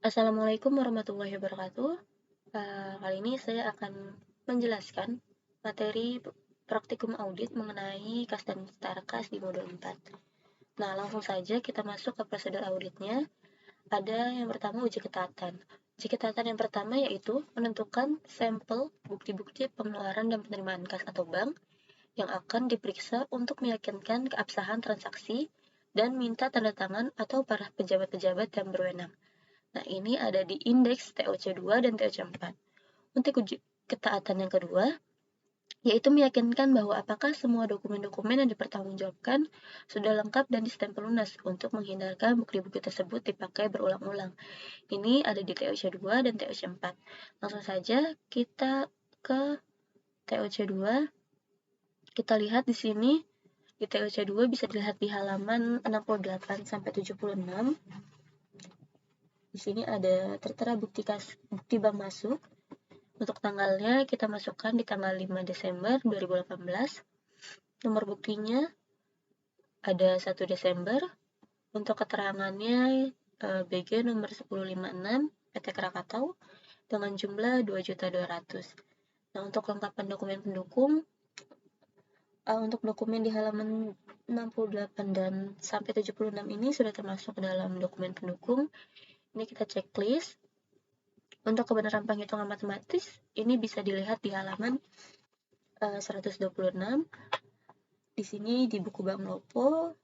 Assalamualaikum warahmatullahi wabarakatuh. Kali ini saya akan menjelaskan materi praktikum audit mengenai kas dan setara kas di modul 4. Nah, langsung saja kita masuk ke prosedur auditnya. Ada yang pertama uji ketaatan. Uji ketaatan yang pertama yaitu menentukan sampel bukti-bukti pengeluaran dan penerimaan kas atau bank yang akan diperiksa untuk meyakinkan keabsahan transaksi dan minta tanda tangan atau para pejabat-pejabat yang berwenang. Nah, ini ada di indeks TOC2 dan TOC4. Untuk uji ketaatan yang kedua, yaitu meyakinkan bahwa apakah semua dokumen-dokumen yang dipertanggungjawabkan sudah lengkap dan distempel lunas untuk menghindarkan bukti-bukti tersebut dipakai berulang-ulang. Ini ada di TOC2 dan TOC4. Langsung saja kita ke TOC2. Kita lihat di sini di TOC2 bisa dilihat di halaman 68 sampai 76. Di sini ada tertera bukti bank masuk. Untuk tanggalnya kita masukkan di tanggal 5 Desember 2018. Nomor buktinya ada 1 Desember. Untuk keterangannya BG nomor 1056 PT Krakatau dengan jumlah 2.200.000. Nah, untuk kelengkapan dokumen pendukung, untuk dokumen di halaman 68 dan sampai 76 ini sudah termasuk dalam dokumen pendukung. Ini kita checklist. Untuk kebenaran penghitungan matematis, ini bisa dilihat di halaman 126. Di sini di buku Bank Lopo,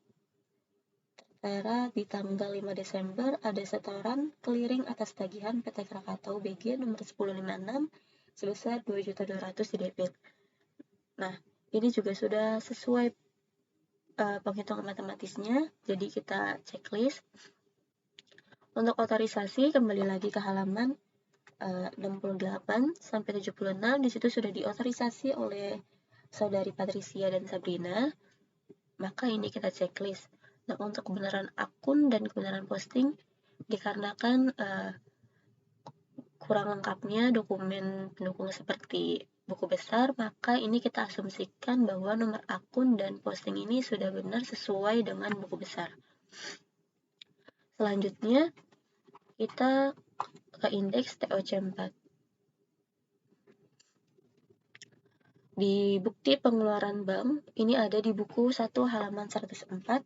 tertera di tanggal 5 Desember ada setoran clearing atas tagihan PT Krakatau BG nomor 1056 sebesar 2.200.000 di debit. Nah, ini juga sudah sesuai penghitungan matematisnya, jadi kita checklist. Untuk otorisasi, kembali lagi ke halaman 68 sampai 76. Di situ sudah diotorisasi oleh saudari Patricia dan Sabrina. Maka ini kita checklist. Nah, untuk kebenaran akun dan kebenaran posting, dikarenakan kurang lengkapnya dokumen pendukung seperti buku besar, maka ini kita asumsikan bahwa nomor akun dan posting ini sudah benar sesuai dengan buku besar. Selanjutnya, kita ke indeks TOC4. Di bukti pengeluaran bank, ini ada di buku 1 halaman 104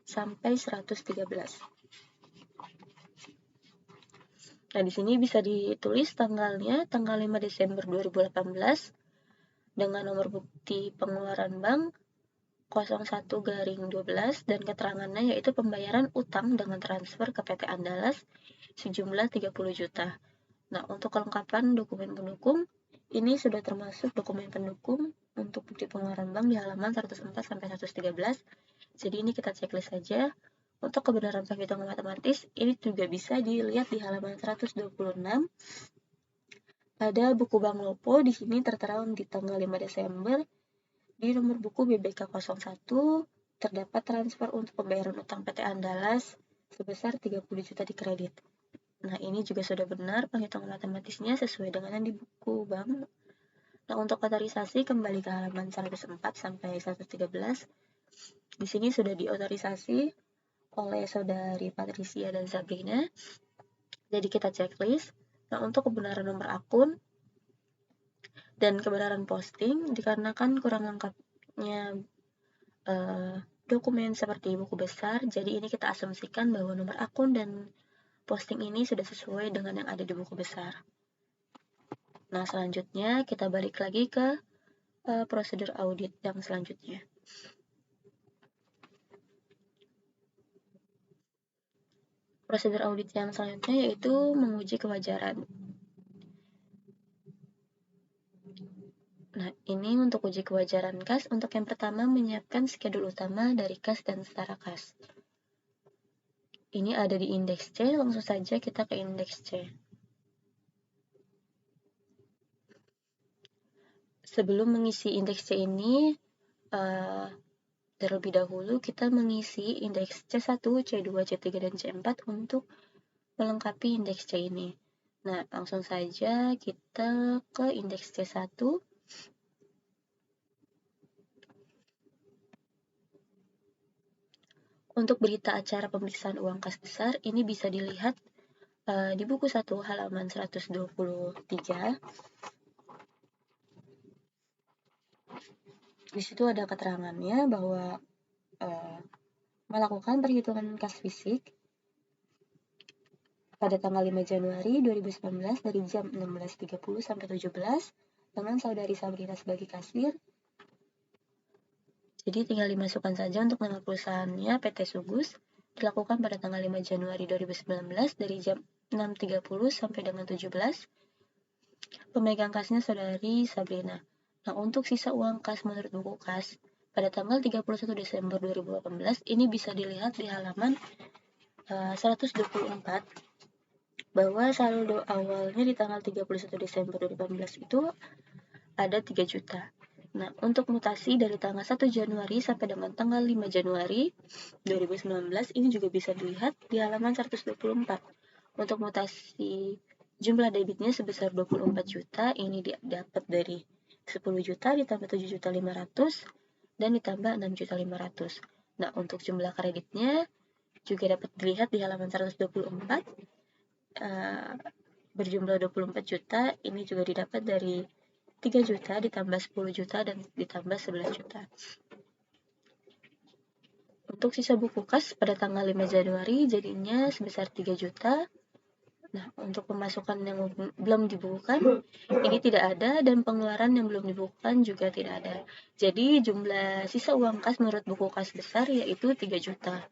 sampai 113. Nah, di sini bisa ditulis tanggalnya, tanggal 5 Desember 2018, dengan nomor bukti pengeluaran bank 01/12 dan keterangannya yaitu pembayaran utang dengan transfer ke PT Andalas sejumlah 30 juta. Nah, untuk kelengkapan dokumen pendukung, ini sudah termasuk dokumen pendukung untuk bukti pengeluaran bank di halaman 104 sampai 113. Jadi ini kita checklist saja. Untuk kebenaran penghitungan matematis, ini juga bisa dilihat di halaman 126. Ada buku Bank Lopo, di sini tertera di tanggal 5 Desember. Di nomor buku BBK 01, terdapat transfer untuk pembayaran utang PT Andalas sebesar 30 juta di kredit. Nah, ini juga sudah benar penghitungan matematisnya sesuai dengan yang di buku bank. Nah, untuk otorisasi kembali ke halaman 104 sampai 113. Di sini sudah diotorisasi oleh saudari Patricia dan Sabrina. Jadi kita checklist. Nah, untuk kebenaran nomor akun dan kebenaran posting, dikarenakan kurang lengkapnya dokumen seperti buku besar, jadi ini kita asumsikan bahwa nomor akun dan posting ini sudah sesuai dengan yang ada di buku besar. Nah, selanjutnya kita balik lagi ke prosedur audit yang selanjutnya. Prosedur audit yang selanjutnya yaitu menguji kewajaran. Nah, ini untuk uji kewajaran kas. Untuk yang pertama, menyiapkan skedul utama dari kas dan setara kas. Ini ada di indeks C, langsung saja kita ke indeks C. Sebelum mengisi indeks C ini, terlebih dahulu kita mengisi indeks C1, C2, C3, dan C4 untuk melengkapi indeks C ini. Nah, langsung saja kita ke indeks C1. Untuk berita acara pemeriksaan uang kas besar, ini bisa dilihat Di buku 1 halaman 123, di situ ada keterangannya bahwa melakukan perhitungan kas fisik pada tanggal 5 Januari 2019 dari jam 16.30 sampai 17 dengan saudari Sabrina sebagai kasir. Jadi tinggal dimasukkan saja untuk nama perusahaannya PT Sugus, dilakukan pada tanggal 5 Januari 2019 dari jam 6.30 sampai dengan 17. Pemegang kasnya saudari Sabrina. Nah, untuk sisa uang kas menurut buku kas pada tanggal 31 Desember 2018 ini bisa dilihat di halaman 124 bahwa saldo awalnya di tanggal 31 Desember 2018 itu ada 3 juta. Nah, untuk mutasi dari tanggal 1 Januari sampai dengan tanggal 5 Januari 2019 ini juga bisa dilihat di halaman 124. Untuk mutasi jumlah debitnya sebesar 24 juta, ini dapat dari 10 juta ditambah 7.500.000 dan ditambah 6.500.000. Nah, untuk jumlah kreditnya juga dapat dilihat di halaman 124. Berjumlah 24 juta, ini juga didapat dari 3 juta ditambah 10 juta dan ditambah 11 juta. Untuk sisa buku kas pada tanggal 5 Januari jadinya sebesar 3 juta. Nah, untuk pemasukan yang belum dibukukan ini tidak ada dan pengeluaran yang belum dibukukan juga tidak ada. Jadi jumlah sisa uang kas menurut buku kas besar yaitu 3 juta.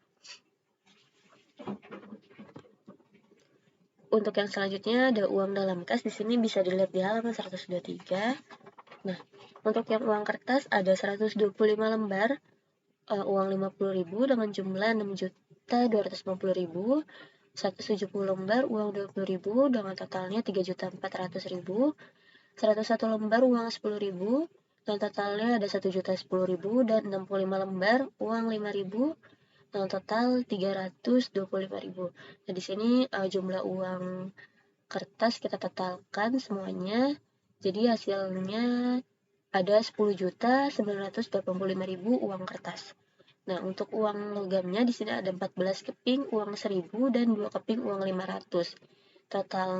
Untuk yang selanjutnya ada uang dalam kas, di sini bisa dilihat di halaman 123. Nah, untuk yang uang kertas ada 125 lembar uang 50.000 dengan jumlah 6.250.000, 170 lembar uang 20.000 dengan totalnya 3.400.000, 101 lembar uang 10.000 dan totalnya ada 1.010.000 dan 65 lembar uang 5.000 dengan total 325.000. Nah, di sini jumlah uang kertas kita totalkan semuanya. Jadi hasilnya ada 10.985.000 uang kertas. Nah, untuk uang logamnya di sini ada 14 keping uang 1.000 dan 2 keping uang 500. Total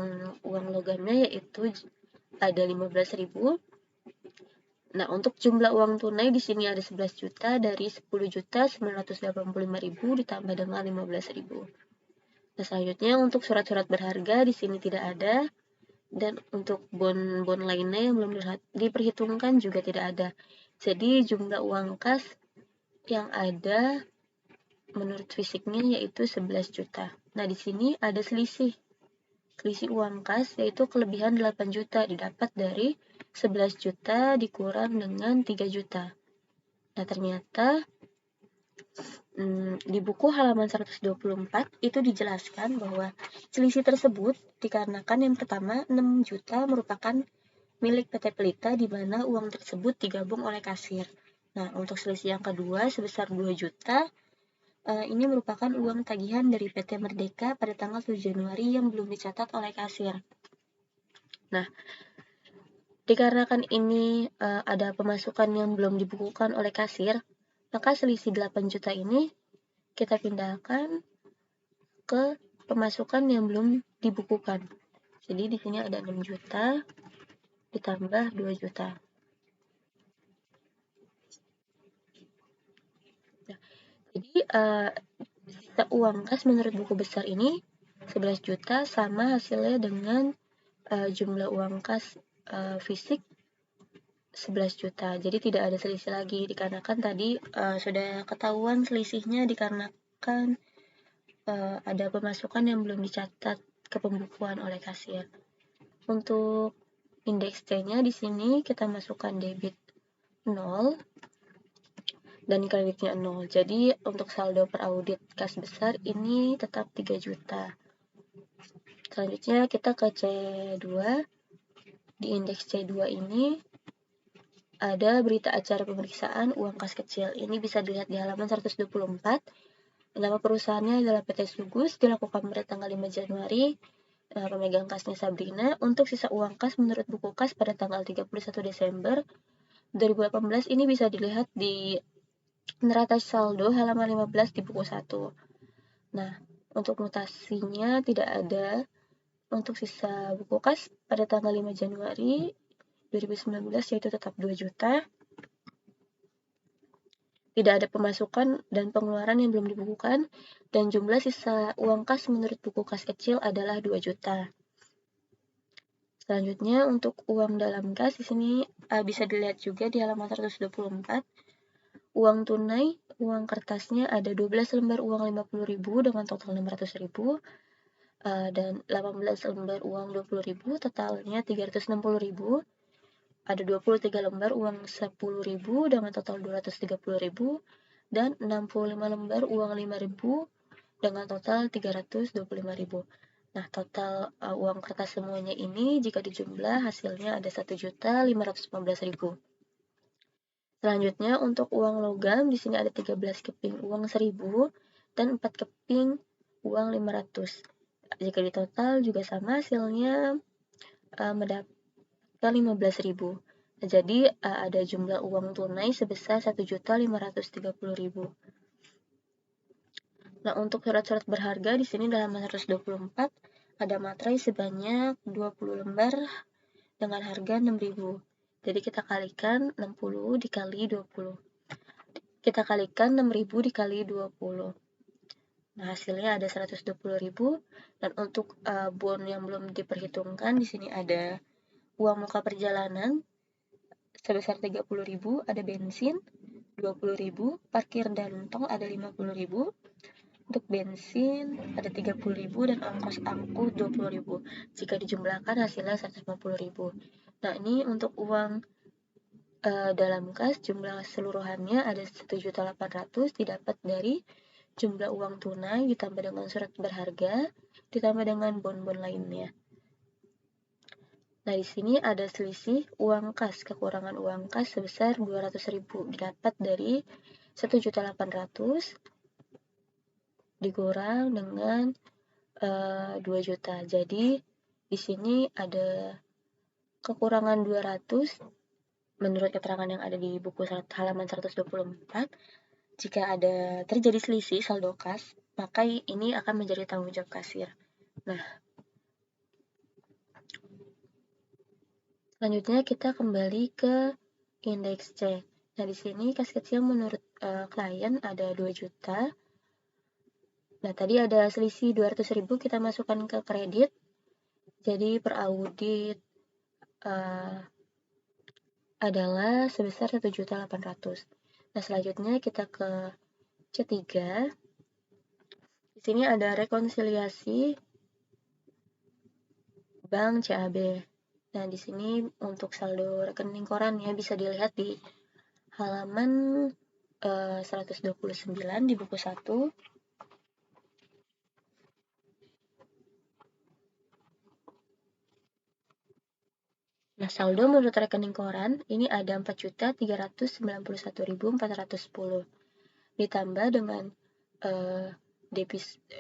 uang logamnya yaitu ada 15.000. Nah, untuk jumlah uang tunai di sini ada 11 juta dari 10.985.000 ditambah dengan 15.000. Nah, selanjutnya untuk surat-surat berharga di sini tidak ada. Dan untuk bon lainnya yang belum diperhitungkan juga tidak ada. Jadi jumlah uang kas yang ada menurut fisiknya yaitu 11 juta. Nah, di sini ada selisih uang kas yaitu kelebihan 8 juta didapat dari 11 juta dikurang dengan 3 juta. Nah, ternyata di buku halaman 124 itu dijelaskan bahwa selisih tersebut dikarenakan yang pertama 6 juta merupakan milik PT Pelita di mana uang tersebut digabung oleh kasir. Nah, untuk selisih yang kedua sebesar 2 juta ini merupakan uang tagihan dari PT Merdeka pada tanggal 7 Januari yang belum dicatat oleh kasir. Nah, dikarenakan ini ada pemasukan yang belum dibukukan oleh kasir, maka selisih 8 juta ini kita pindahkan ke pemasukan yang belum dibukukan. Jadi di sini ada 6 juta ditambah 2 juta. Nah, jadi sisa uang kas menurut buku besar ini 11 juta sama hasilnya dengan jumlah uang kas fisik 11 juta. Jadi tidak ada selisih lagi dikarenakan tadi sudah ketahuan selisihnya dikarenakan ada pemasukan yang belum dicatat ke pembukuan oleh kasir. Untuk indeks C-nya di sini kita masukkan debit 0 dan kreditnya 0. Jadi untuk saldo per audit kas besar ini tetap 3 juta. Selanjutnya kita ke C2. Di indeks C2 ini ada berita acara pemeriksaan uang kas kecil. Ini bisa dilihat di halaman 124. Nama perusahaannya adalah PT Sugus, dilakukan pada tanggal 5 Januari. Pemegang kasnya Sabrina. Untuk sisa uang kas menurut buku kas pada tanggal 31 Desember 2018 ini bisa dilihat di neraca saldo halaman 15 di buku 1. Nah, untuk mutasinya tidak ada untuk sisa buku kas pada tanggal 5 Januari 2019 yaitu tetap 2 juta. Tidak ada pemasukan dan pengeluaran yang belum dibukukan, dan jumlah sisa uang kas menurut buku kas kecil adalah 2 juta. Selanjutnya untuk uang dalam kas di sini bisa dilihat juga di halaman 124. Uang tunai, uang kertasnya ada 12 lembar uang 50.000 dengan total 600.000, dan 18 lembar uang 20.000 totalnya 360.000. Ada 23 lembar uang 10.000 dengan total 230.000 dan 65 lembar uang 5.000 dengan total 325.000. Nah, total uang kertas semuanya ini jika dijumlah hasilnya ada 1.515.000. Selanjutnya untuk uang logam di sini ada 13 keping uang 1.000 dan 4 keping uang 500. Jika ditotal juga sama hasilnya mendapatkan 15.000. Nah, jadi ada jumlah uang tunai sebesar 1.530.000. Nah, untuk surat-surat berharga di sini dalam 124 ada materai sebanyak 20 lembar dengan harga 6.000. Jadi kita kalikan 60 dikali 20. Kita kalikan 6.000 dikali 20. Nah, hasilnya ada 120.000. Dan untuk bon yang belum diperhitungkan di sini ada uang muka perjalanan sebesar 30.000, ada bensin 20.000, parkir dan tol ada 50.000. Untuk bensin ada 30.000 dan ongkos angkut 20.000. Jika dijumlahkan hasilnya 150.000. Nah, ini untuk uang dalam kas jumlah seluruhannya ada 1.800.000 didapat dari jumlah uang tunai ditambah dengan surat berharga ditambah dengan bon-bon lainnya. Nah, di sini ada selisih uang kas, kekurangan uang kas sebesar 200.000 didapat dari 1.800.000 dikurang dengan 2 juta. Jadi di sini ada kekurangan 200 menurut keterangan yang ada di buku halaman 124. Jika ada terjadi selisih saldo kas, maka ini akan menjadi tanggung jawab kasir. Nah, selanjutnya kita kembali ke indeks C. Nah, di sini kas kecil menurut klien ada 2 juta. Nah, tadi ada selisih 200.000 kita masukkan ke kredit. Jadi per audit adalah sebesar 1.800.000. Nah, selanjutnya kita ke C3. Di sini ada rekonsiliasi Bank CAB. Nah, di sini untuk saldo rekening koran ya bisa dilihat di halaman 129 di buku 1. Nah, saldo menurut rekening koran ini ada 4.391.410. Ditambah dengan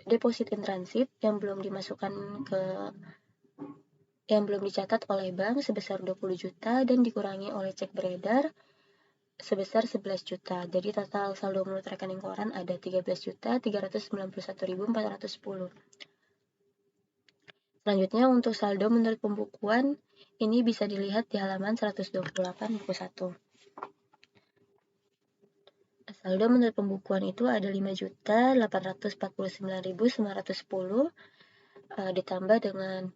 deposit in transit yang belum dicatat oleh bank sebesar 20 juta dan dikurangi oleh cek beredar sebesar 11 juta. Jadi total saldo menurut rekening koran ada 13.391.410. Selanjutnya untuk saldo menurut pembukuan ini bisa dilihat di halaman 128 buku 1. Saldo menurut pembukuan itu ada 5.849.910 ditambah dengan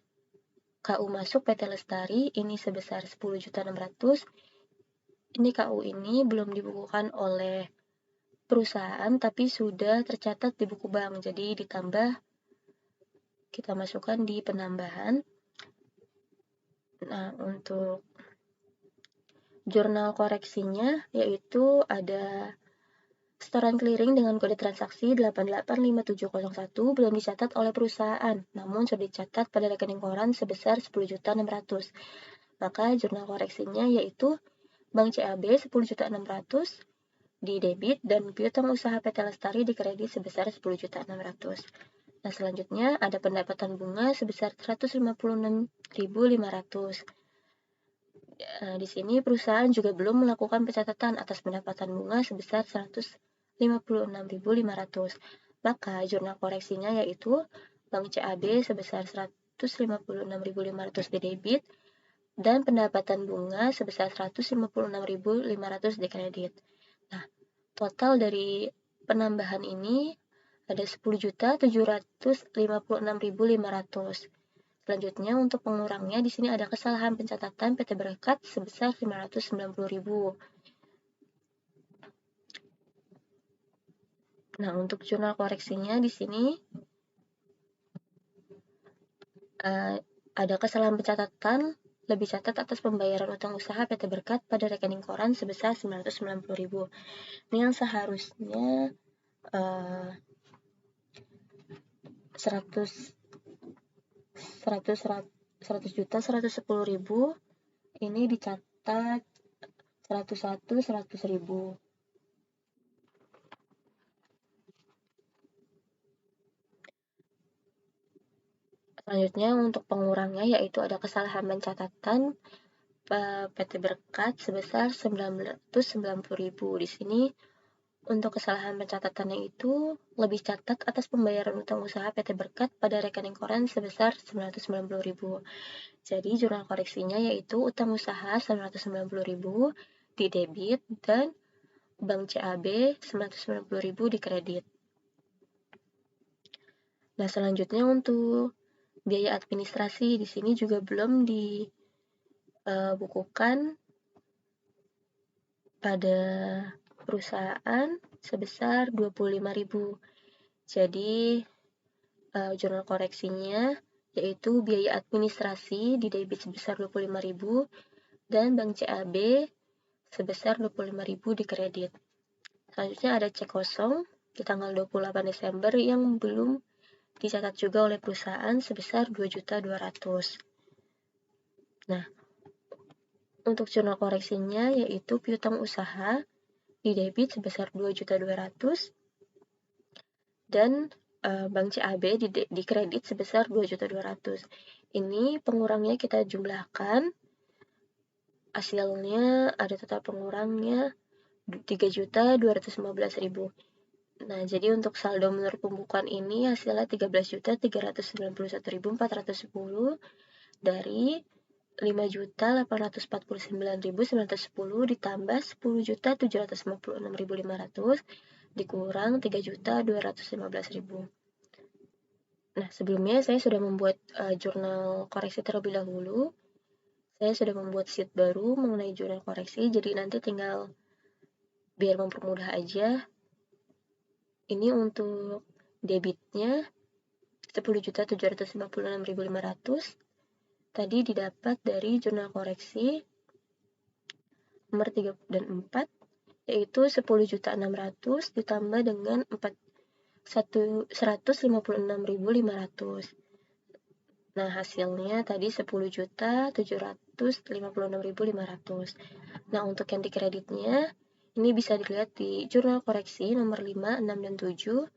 KU masuk PT Lestari ini sebesar 10.600.000. Ini KU ini belum dibukukan oleh perusahaan tapi sudah tercatat di buku bank. Jadi ditambah kita masukkan di penambahan. Nah, untuk jurnal koreksinya yaitu ada setoran clearing dengan kode transaksi 885701 belum dicatat oleh perusahaan, namun sudah dicatat pada rekening koran sebesar 10.600.000. Maka jurnal koreksinya yaitu Bank CAB 10.600.000 di debit dan piutang usaha PT Lestari di kredit sebesar 10.600.000. Nah, selanjutnya ada pendapatan bunga sebesar 156.500. Di sini perusahaan juga belum melakukan pencatatan atas pendapatan bunga sebesar 156.500. Maka jurnal koreksinya yaitu Bank CAB sebesar 156.500 di debit dan pendapatan bunga sebesar 156.500 di kredit. Nah, total dari penambahan ini ada 10.756.500. Selanjutnya untuk pengurangnya di sini ada kesalahan pencatatan PT Berkat sebesar 590.000. Nah, untuk jurnal koreksinya di sini ada kesalahan pencatatan lebih catat atas pembayaran utang usaha PT Berkat pada rekening koran sebesar 990.000. Ini yang seharusnya 100.110.000 ini dicatat 101.100.000. Selanjutnya untuk pengurangnya yaitu ada kesalahan pencatatan PT Berkat sebesar 990.000. Di sini untuk kesalahan pencatatannya itu lebih catat atas pembayaran utang usaha PT Berkat pada rekening koran sebesar 990.000. Jadi jurnal koreksinya yaitu utang usaha 990.000 di debit dan Bank CAB 990.000 di kredit. Nah, selanjutnya untuk biaya administrasi di sini juga belum dibukukan pada perusahaan sebesar 25.000. Jadi jurnal koreksinya yaitu biaya administrasi di debit sebesar 25.000 dan Bank CAB sebesar 25.000 di kredit. Selanjutnya ada cek kosong di tanggal 28 Desember yang belum dicatat juga oleh perusahaan sebesar 2.200.000. Nah, untuk jurnal koreksinya yaitu piutang usaha di debit sebesar 2.200.000 dan Bank CAB di kredit sebesar 2.200.000. Ini pengurangnya kita jumlahkan. Hasilnya ada total pengurangnya 3.215.000. Nah, jadi untuk saldo menurut pembukuan ini hasilnya 13.391.410 dari 5.849.910 ditambah 10.756.500 dikurang 3.215.000. Nah, sebelumnya saya sudah membuat jurnal koreksi terlebih dahulu. Saya sudah membuat sheet baru mengenai jurnal koreksi, jadi nanti tinggal biar mempermudah aja. Ini untuk debitnya 10.756.500 tadi didapat dari jurnal koreksi nomor 3 dan 4 yaitu 10.600.000 ditambah dengan 156.500. Nah, hasilnya tadi 10.756.500. Nah, untuk yang di kreditnya ini bisa dilihat di jurnal koreksi nomor 5, 6, dan 7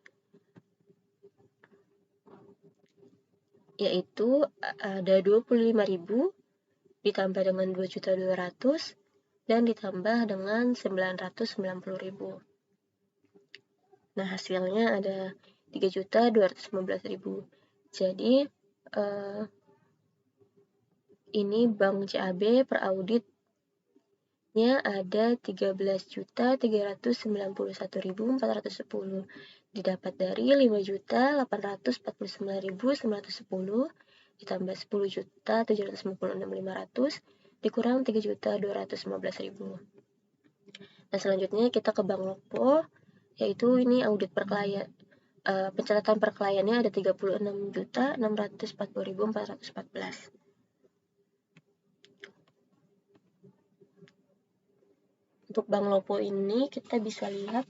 yaitu ada 25.000 ditambah dengan 2.200.000 dan ditambah dengan 990.000. Nah, hasilnya ada 3.215.000. Jadi ini Bank CAB per auditnya ada 13.391.410 didapat dari 5.849.910 ditambah 10.756.500 dikurang 3.215.000. Nah, selanjutnya kita ke Bank Lokpo, yaitu ini audit per klien. Pencatatan per kliennya ada 36.640.414. Untuk Bank Lokpo ini kita bisa lihat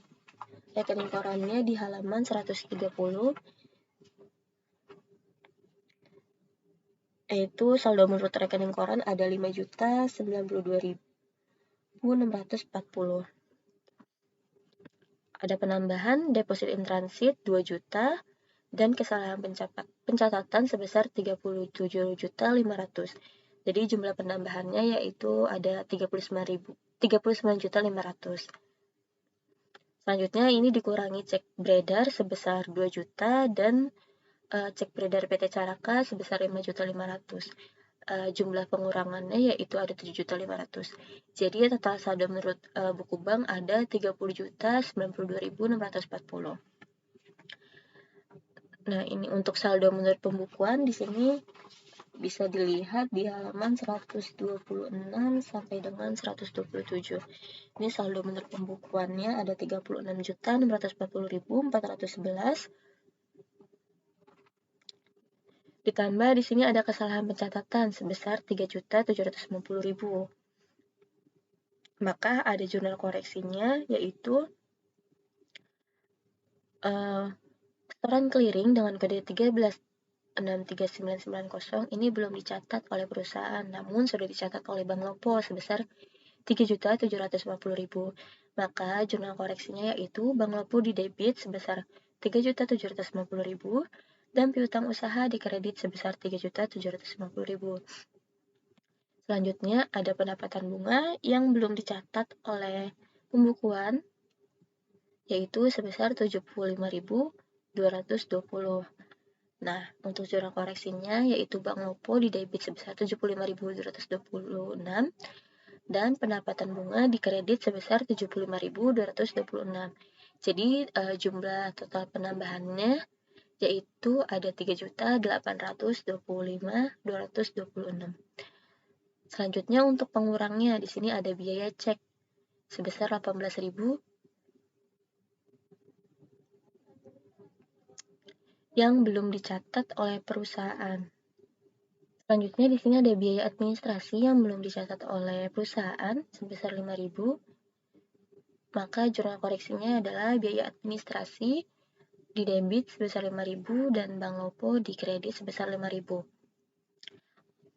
rekening korannya di halaman 130, yaitu saldo menurut rekening koran ada 5.092.640. Ada penambahan deposit in transit 2 juta dan kesalahan pencatatan sebesar 37.500. Jadi jumlah penambahannya yaitu ada 39.500. Selanjutnya ini dikurangi cek beredar sebesar 2 juta dan cek beredar PT Caraka sebesar 5.500.000. Jumlah pengurangannya yaitu ada 7.500.000. Jadi total saldo menurut buku bank ada 30.092.640. Nah, ini untuk saldo menurut pembukuan di sini bisa dilihat di halaman 126 sampai dengan 127. Ini saldo menurut pembukuannya ada 36.640.411. Ditambah di sini ada kesalahan pencatatan sebesar 3.750.000. Maka ada jurnal koreksinya yaitu setoran clearing dengan kode 13.63990 ini belum dicatat oleh perusahaan, namun sudah dicatat oleh Bank Lopo sebesar 3.750.000. Maka jurnal koreksinya yaitu Bank Lopo di debit sebesar 3.750.000 dan piutang usaha dikredit sebesar 3.750.000. Selanjutnya ada pendapatan bunga yang belum dicatat oleh pembukuan yaitu sebesar 75.220. Nah, untuk jurnal koreksinya yaitu Bank Lopo di debit sebesar 75.226 dan pendapatan bunga dikredit sebesar 75.226. Jadi jumlah total penambahannya yaitu ada 3.825.226. Selanjutnya untuk pengurangnya di sini ada biaya cek sebesar 18.000 yang belum dicatat oleh perusahaan. Selanjutnya di sini ada biaya administrasi yang belum dicatat oleh perusahaan sebesar 5.000. Maka jurnal koreksinya adalah biaya administrasi di debit sebesar 5.000 dan Bank Lopo di kredit sebesar 5.000.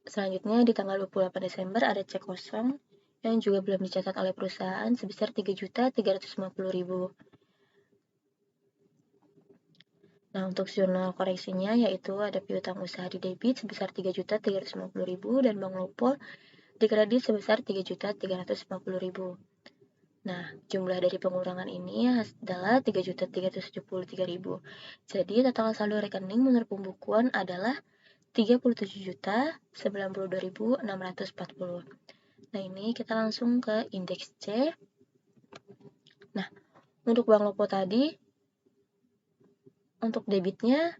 Selanjutnya di tanggal 28 Desember ada cek kosong yang juga belum dicatat oleh perusahaan sebesar 3.350.000. Nah, untuk jurnal koreksinya yaitu ada piutang usaha di debit sebesar 3.350.000 dan Bank Lopo di kredit sebesar 3.350.000. Nah, jumlah dari pengurangan ini adalah 3.373.000. Jadi total saldo rekening menurut pembukuan adalah 37.092.640. Nah, ini kita langsung ke indeks C. Nah, untuk Bank Lopo tadi, untuk debitnya,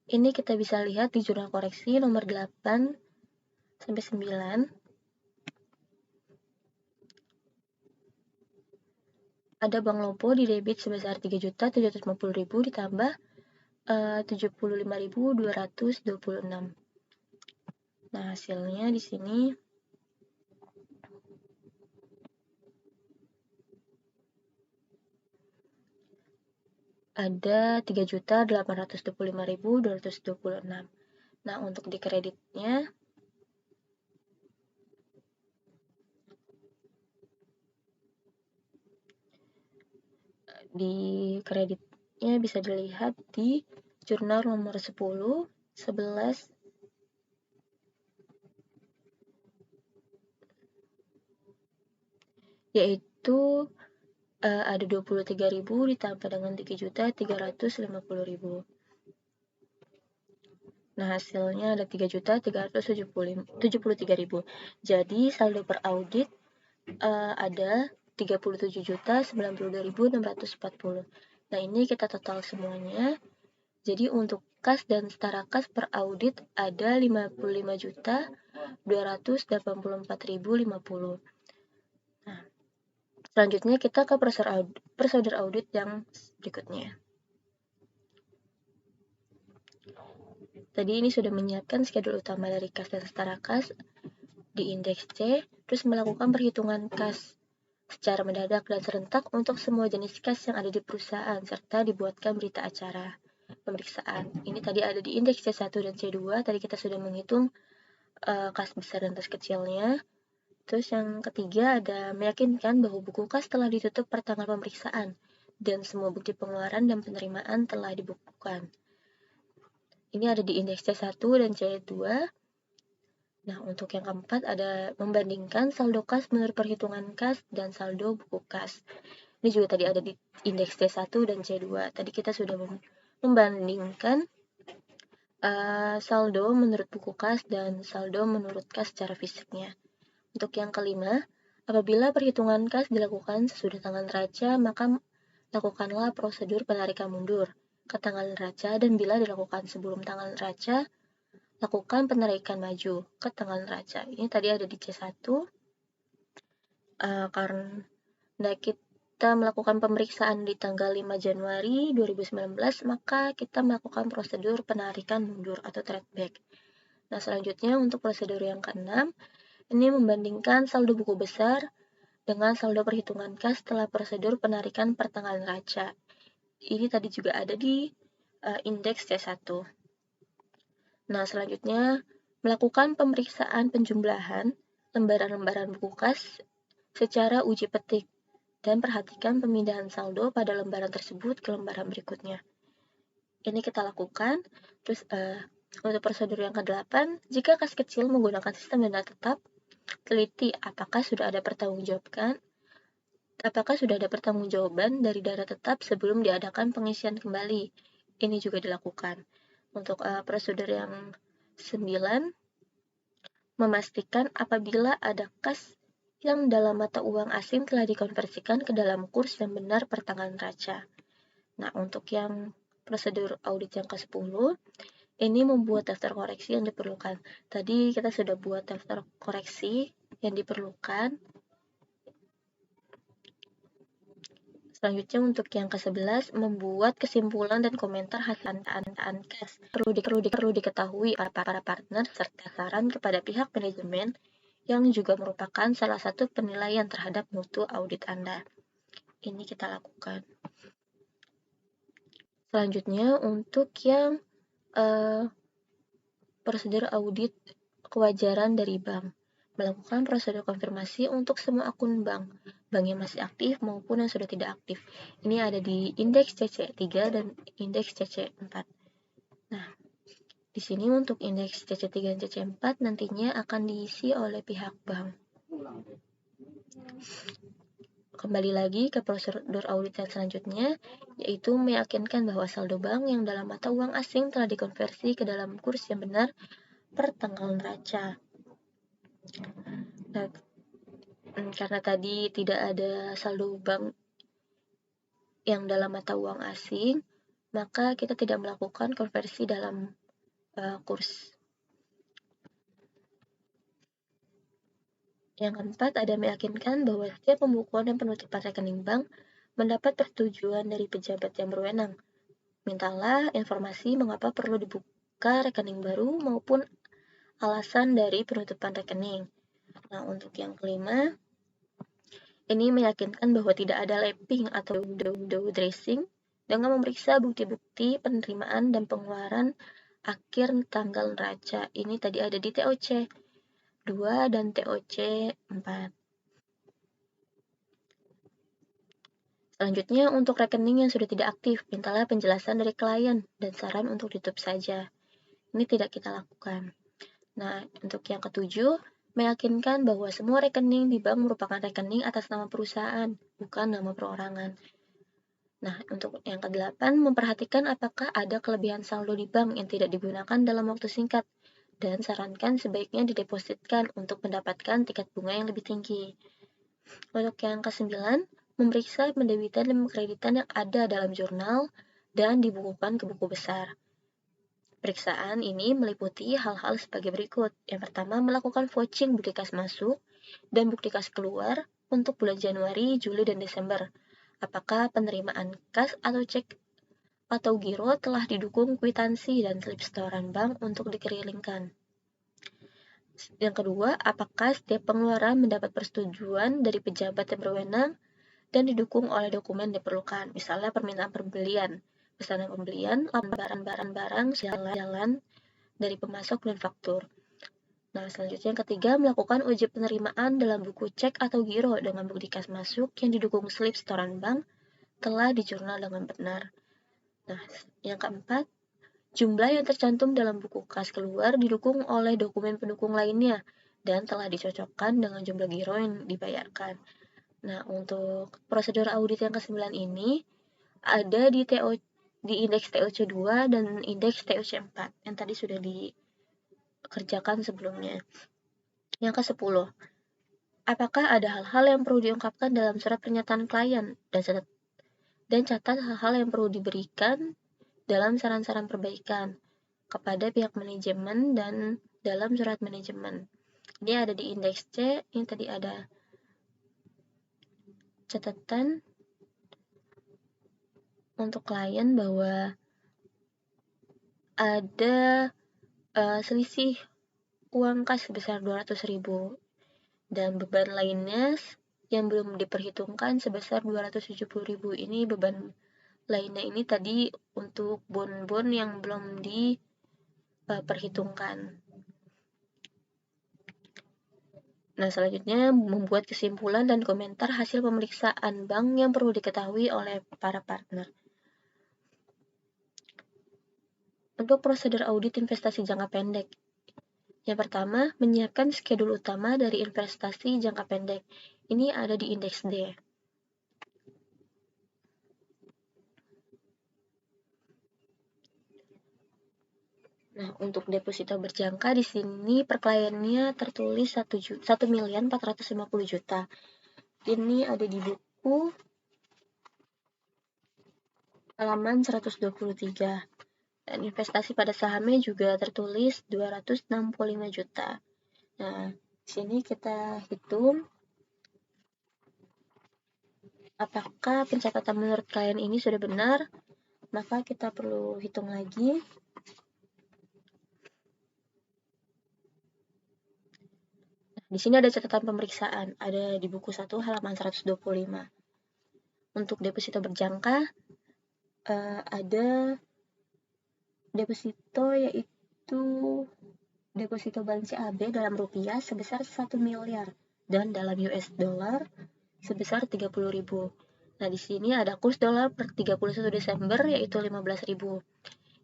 ini kita bisa lihat di jurnal koreksi nomor 8 sampai 9. Ada Bank Lopo di debit sebesar 3.750.000 ditambah 75.226. Nah, hasilnya di sini ada 3.825.226. Nah, untuk di kreditnya bisa dilihat di jurnal nomor 10, 11, yaitu ada 23.000 ditambah dengan 3.350.000. Nah, hasilnya ada 3.373.000. Jadi saldo per audit ada 37.092.640. Nah, ini kita total semuanya. Jadi untuk kas dan setara kas per audit ada 55.284.050. Nah, selanjutnya kita ke prosedur audit yang berikutnya. Tadi ini sudah menyiapkan schedule utama dari kas dan setara kas di indeks C, terus melakukan perhitungan kas secara mendadak dan serentak untuk semua jenis kas yang ada di perusahaan, serta dibuatkan berita acara pemeriksaan. Ini tadi ada di indeks C1 dan C2, tadi kita sudah menghitung kas besar dan kas kecilnya. Terus yang ketiga ada meyakinkan bahwa buku kas telah ditutup per tanggal pemeriksaan dan semua bukti pengeluaran dan penerimaan telah dibukukan. Ini ada di indeks C1 dan C2. Nah, untuk yang keempat ada membandingkan saldo kas menurut perhitungan kas dan saldo buku kas. Ini juga tadi ada di indeks C1 dan C2. Tadi kita sudah membandingkan saldo menurut buku kas dan saldo menurut kas secara fisiknya. Untuk yang kelima, apabila perhitungan kas dilakukan sesudah tanggal neraca, maka lakukanlah prosedur penarikan mundur ke tanggal neraca, dan bila dilakukan sebelum tanggal neraca, lakukan penarikan maju ke tanggal neraca. Ini tadi ada di C1. Karena kita melakukan pemeriksaan di tanggal 5 Januari 2019, maka kita melakukan prosedur penarikan mundur atau trackback. Nah, selanjutnya untuk prosedur yang keenam, ini membandingkan saldo buku besar dengan saldo perhitungan kas setelah prosedur penarikan per tanggal neraca. Ini tadi juga ada di indeks C1. Nah, selanjutnya melakukan pemeriksaan penjumlahan lembaran-lembaran buku kas secara uji petik dan perhatikan pemindahan saldo pada lembaran tersebut ke lembaran berikutnya. Ini kita lakukan. Terus untuk prosedur yang ke-8, jika kas kecil menggunakan sistem dana tetap, teliti apakah sudah ada pertanggungjawaban dari dana tetap sebelum diadakan pengisian kembali. Ini juga dilakukan. Untuk prosedur yang 9, memastikan apabila ada kas yang dalam mata uang asing telah dikonversikan ke dalam kurs yang benar per tanggal neraca. Nah, untuk yang prosedur audit yang ke-10, ini membuat daftar koreksi yang diperlukan. Tadi kita sudah buat daftar koreksi yang diperlukan. Selanjutnya untuk yang ke-11, membuat kesimpulan dan komentar hasil antaan kas. Perlu diketahui para partner serta saran kepada pihak manajemen yang juga merupakan salah satu penilaian terhadap mutu audit Anda. Ini kita lakukan. Selanjutnya untuk yang prosedur audit kewajaran dari bank. Melakukan prosedur konfirmasi untuk semua akun bank yang masih aktif maupun yang sudah tidak aktif. Ini ada di indeks CC3 dan indeks CC4. Nah, di sini untuk indeks CC3 dan CC4 nantinya akan diisi oleh pihak bank. Kembali lagi ke prosedur audit yang selanjutnya, yaitu meyakinkan bahwa saldo bank yang dalam mata uang asing telah dikonversi ke dalam kurs yang benar per tanggal neraca. Nah, karena tadi tidak ada saldo bank yang dalam mata uang asing, maka kita tidak melakukan konversi dalam kurs. Yang keempat, ada meyakinkan bahwa setiap pembukuan dan penutupan rekening bank mendapat persetujuan dari pejabat yang berwenang. Mintalah informasi mengapa perlu dibuka rekening baru maupun alasan dari penutupan rekening. Nah, untuk yang kelima, ini meyakinkan bahwa tidak ada lapping atau window dressing dengan memeriksa bukti-bukti penerimaan dan pengeluaran akhir tanggal neraca. Ini tadi ada di TOC 2 dan TOC 4. Selanjutnya, untuk rekening yang sudah tidak aktif, mintalah penjelasan dari klien dan saran untuk ditutup saja. Ini tidak kita lakukan. Nah, untuk yang ketujuh, meyakinkan bahwa semua rekening di bank merupakan rekening atas nama perusahaan, bukan nama perorangan. Nah, untuk yang ke-8, memperhatikan apakah ada kelebihan saldo di bank yang tidak digunakan dalam waktu singkat, dan sarankan sebaiknya didepositkan untuk mendapatkan tingkat bunga yang lebih tinggi. Untuk yang ke-9, memeriksa pendebitan dan kreditan yang ada dalam jurnal dan dibukukan ke buku besar. Periksaan ini meliputi hal-hal sebagai berikut. Yang pertama, melakukan vouching bukti kas masuk dan bukti kas keluar untuk bulan Januari, Juli, dan Desember. Apakah penerimaan kas atau cek atau giro telah didukung kwitansi dan slip setoran bank untuk dikerilingkan. Yang kedua, apakah setiap pengeluaran mendapat persetujuan dari pejabat yang berwenang dan didukung oleh dokumen yang diperlukan, misalnya permintaan pembelian, pesanan pembelian, lembaran barang jalan dari pemasok dan faktur. Nah, selanjutnya yang ketiga, melakukan uji penerimaan dalam buku cek atau giro dengan bukti kas masuk yang didukung slip setoran bank telah dijurnal dengan benar. Nah, yang keempat, jumlah yang tercantum dalam buku kas keluar didukung oleh dokumen pendukung lainnya dan telah dicocokkan dengan jumlah giro yang dibayarkan. Nah, untuk prosedur audit yang ke-9 ini ada di di indeks TOC2 dan indeks TOC4 yang tadi sudah dikerjakan sebelumnya. Yang ke-10, apakah ada hal-hal yang perlu diungkapkan dalam surat pernyataan klien dan catat hal-hal yang perlu diberikan dalam saran-saran perbaikan kepada pihak manajemen dan dalam surat manajemen. Ini ada di indeks C, ini tadi ada catatan untuk klien bahwa ada selisih uang kas sebesar 200.000 dan beban lainnya yang belum diperhitungkan sebesar 270.000. Ini beban lainnya ini tadi untuk bon-bon yang belum diperhitungkan. Nah, selanjutnya membuat kesimpulan dan komentar hasil pemeriksaan bank yang perlu diketahui oleh para partner. Untuk prosedur audit investasi jangka pendek. Yang pertama, menyiapkan skedul utama dari investasi jangka pendek. Ini ada di indeks D. Nah, untuk deposito berjangka di sini per kliennya tertulis 1.450.000.000. Ini ada di buku halaman 123. Dan investasi pada sahamnya juga tertulis 265 juta. Nah, di sini kita hitung apakah pencatatan menurut klien ini sudah benar, maka kita perlu hitung lagi. Nah, di sini ada catatan pemeriksaan, ada di buku 1 halaman 125. Untuk deposito berjangka, ada deposito yaitu deposito bank CAB dalam rupiah sebesar 1 miliar dan dalam US dollar sebesar 30.000. Nah, di sini ada kurs dolar per 31 Desember yaitu 15.000.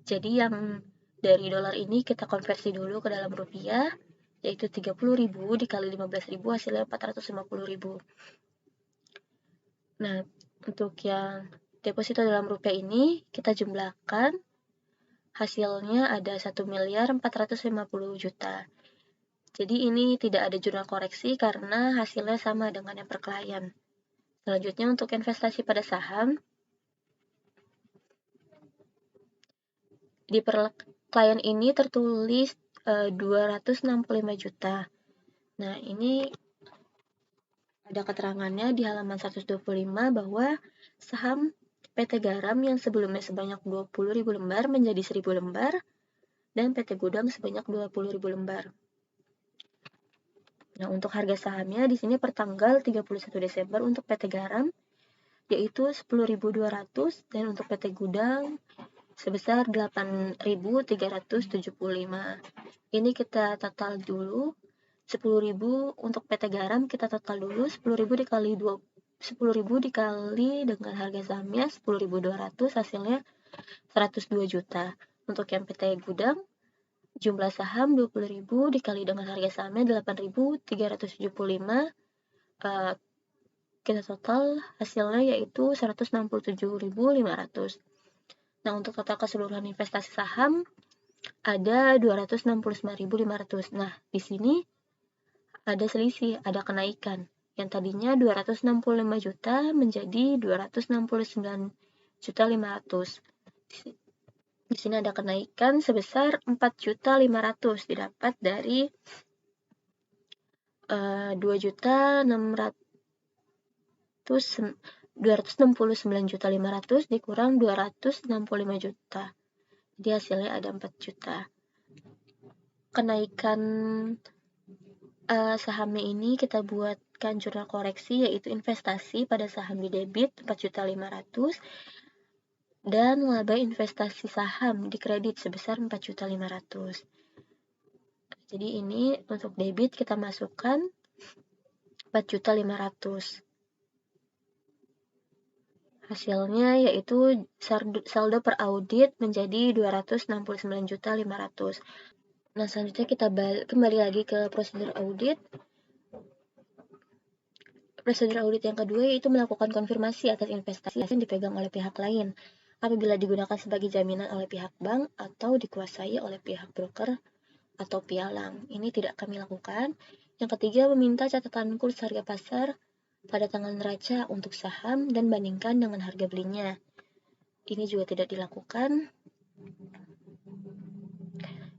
Jadi yang dari dolar ini kita konversi dulu ke dalam rupiah yaitu 30.000 dikali 15.000 hasilnya 450.000. Nah, untuk yang deposito dalam rupiah ini kita jumlahkan, hasilnya ada 1.450.000.000. Jadi ini tidak ada jurnal koreksi karena hasilnya sama dengan yang per klien. Selanjutnya untuk investasi pada saham, di per klien ini tertulis 265 juta. Nah, ini ada keterangannya di halaman 125 bahwa saham PT Garam yang sebelumnya sebanyak 20.000 lembar menjadi 1.000 lembar dan PT Gudang sebanyak 20.000 lembar. Nah, untuk harga sahamnya di sini per tanggal 31 Desember untuk PT Garam yaitu 10.200 dan untuk PT Gudang sebesar 8.375. Ini kita total dulu 10.000 untuk PT Garam kita total dulu 10.000 dikali 10.000 dikali dengan harga sahamnya 10.200 hasilnya 102 juta. Untuk yang PT Gudang jumlah saham 20.000 dikali dengan harga sahamnya 8.375 kita total hasilnya yaitu 167.500. Nah, untuk total keseluruhan investasi saham ada 269.500. Nah, di sini ada selisih, ada kenaikan. Yang tadinya 265 juta menjadi 269.500. Di sini ada kenaikan sebesar 4.500 didapat dari 269.500 dikurang 265 juta. Jadi hasilnya ada 4 juta. Kenaikan sahamnya ini kita buatkan jurnal koreksi yaitu investasi pada saham di debit 4.500 dan laba investasi saham di kredit sebesar 4.500. Jadi ini untuk debit kita masukkan 4.500. Hasilnya yaitu saldo per audit menjadi 269.500. Nah, selanjutnya kita kembali lagi ke prosedur audit. Prosedur audit yang kedua yaitu melakukan konfirmasi atas investasi yang dipegang oleh pihak lain. apabila digunakan sebagai jaminan oleh pihak bank atau dikuasai oleh pihak broker atau pialang. Ini tidak kami lakukan. Yang ketiga, meminta catatan kurs harga pasar pada tanggal neraca untuk saham dan bandingkan dengan harga belinya. Ini juga tidak dilakukan.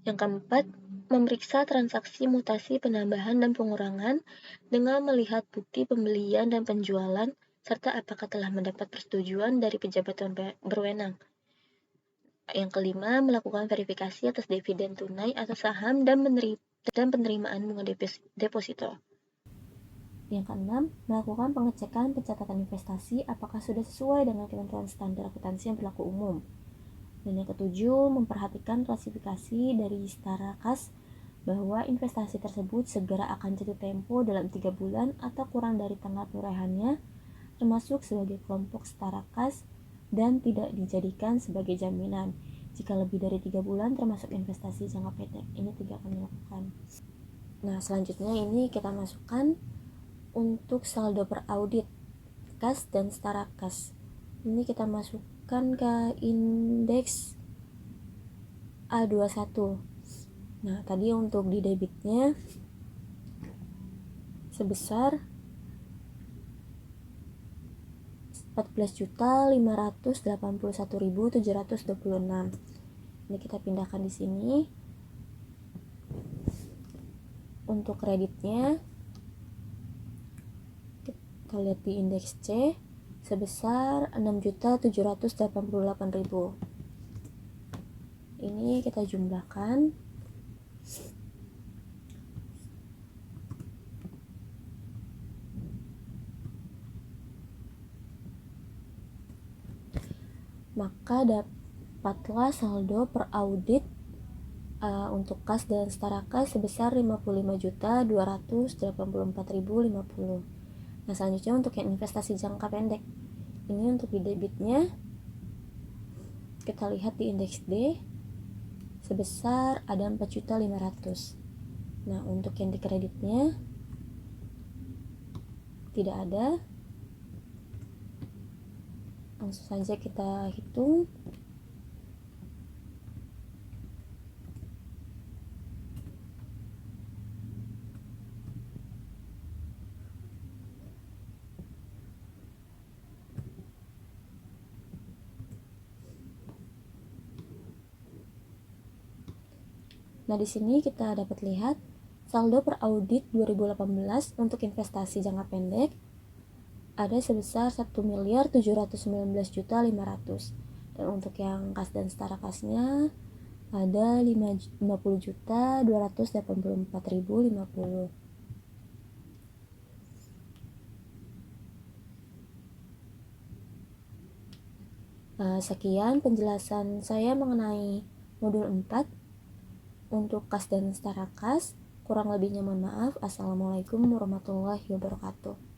Yang keempat, memeriksa transaksi mutasi penambahan dan pengurangan dengan melihat bukti pembelian dan penjualan serta apakah telah mendapat persetujuan dari pejabat berwenang. Yang kelima, melakukan verifikasi atas dividen tunai atau saham dan penerimaan bunga deposito. Yang keenam, melakukan pengecekan pencatatan investasi apakah sudah sesuai dengan ketentuan standar akuntansi yang berlaku umum. Dan yang ketujuh, memperhatikan klasifikasi dari setara kas bahwa investasi tersebut segera akan jatuh tempo dalam 3 bulan atau kurang dari tanggal perolehannya, termasuk sebagai kelompok setara kas dan tidak dijadikan sebagai jaminan. Jika lebih dari 3 bulan termasuk investasi jangka pendek. Ini tidak akan dilakukan. Nah, selanjutnya ini kita masukkan untuk saldo per audit kas dan setara kas. Ini kita masukkan ke indeks A21. Nah, tadi untuk di debitnya sebesar 14.581.726. Ini kita pindahkan di sini. Untuk kreditnya kita lihat di indeks C sebesar 6.788.000. Ini kita jumlahkan. Maka dapatlah saldo per audit untuk kas dan setara kas sebesar 55.284.050. Nah, selanjutnya untuk yang investasi jangka pendek. Ini untuk di debitnya kita lihat di indeks D sebesar ada 4.500.000. Nah, untuk yang di kreditnya tidak ada. Langsung saja kita hitung. Nah, di sini kita dapat lihat saldo per audit 2018 untuk investasi jangka pendek ada sebesar 1.719.500.000. Dan untuk yang kas dan setara kasnya ada 50.284.050. Sekian penjelasan saya mengenai modul 4 untuk kas dan setara kas. Kurang lebihnya mohon maaf. Assalamualaikum warahmatullahi wabarakatuh.